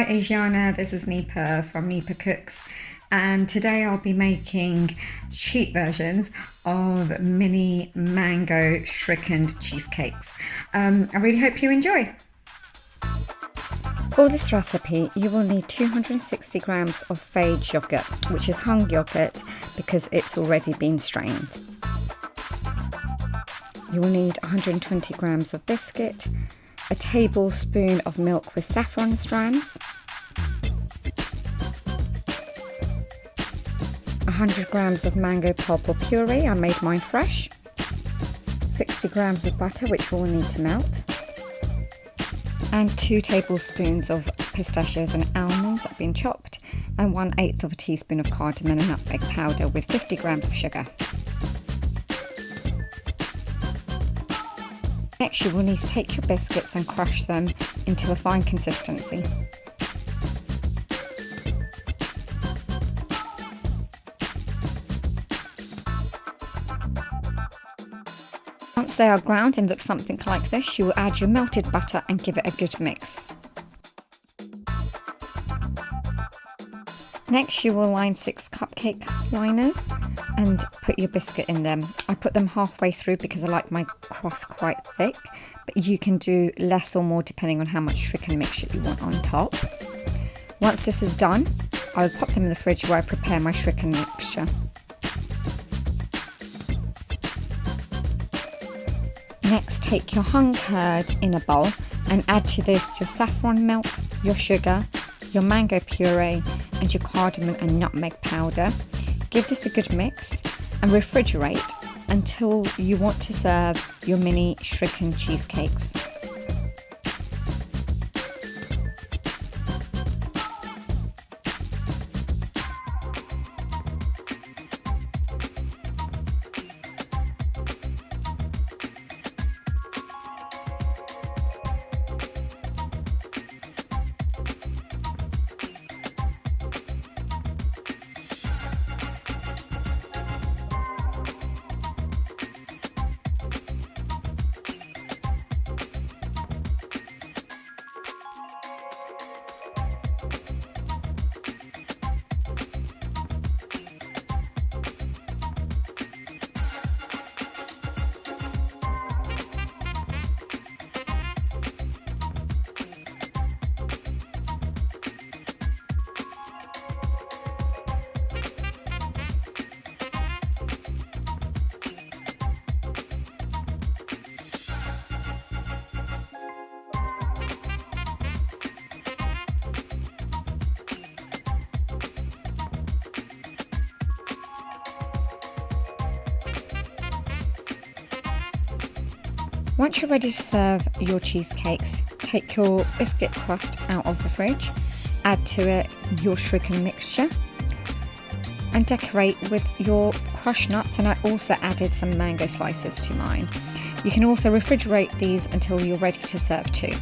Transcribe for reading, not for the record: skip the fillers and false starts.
Hi ASIANA, this is Nipa from Nipacooks, and today I'll be making cheap versions of mini mango Shrikhand cheesecakes. I really hope you enjoy. For this recipe, you will need 260 grams of phage yogurt, which is hung yogurt because it's already been strained. You will need 120 grams of biscuit, a tablespoon of milk with saffron strands, 100 grams of mango pulp or puree, I made mine fresh, 60 grams of butter which we'll need to melt, and 2 tablespoons of pistachios and almonds that have been chopped, and 1/8 of a teaspoon of cardamom and nutmeg powder with 50 grams of sugar. Next, you will need to take your biscuits and crush them into a fine consistency. Once they are ground and look something like this, you will add your melted butter and give it a good mix. Next, you will line 6 cupcake liners and put your biscuit in them. I put them halfway through because I like my crust quite thick, but you can do less or more depending on how much Shrikhand mixture you want on top. Once this is done, I will pop them in the fridge where I prepare my Shrikhand mixture. Next, take your hung curd in a bowl and add to this your saffron milk, your sugar, your mango puree and your cardamom and nutmeg powder. Give this a good mix and refrigerate until you want to serve your mini Shrikhand cheesecakes. Once you're ready to serve your cheesecakes, take your biscuit crust out of the fridge, add to it your Shrikhand mixture and decorate with your crushed nuts, and I also added some mango slices to mine. You can also refrigerate these until you're ready to serve too.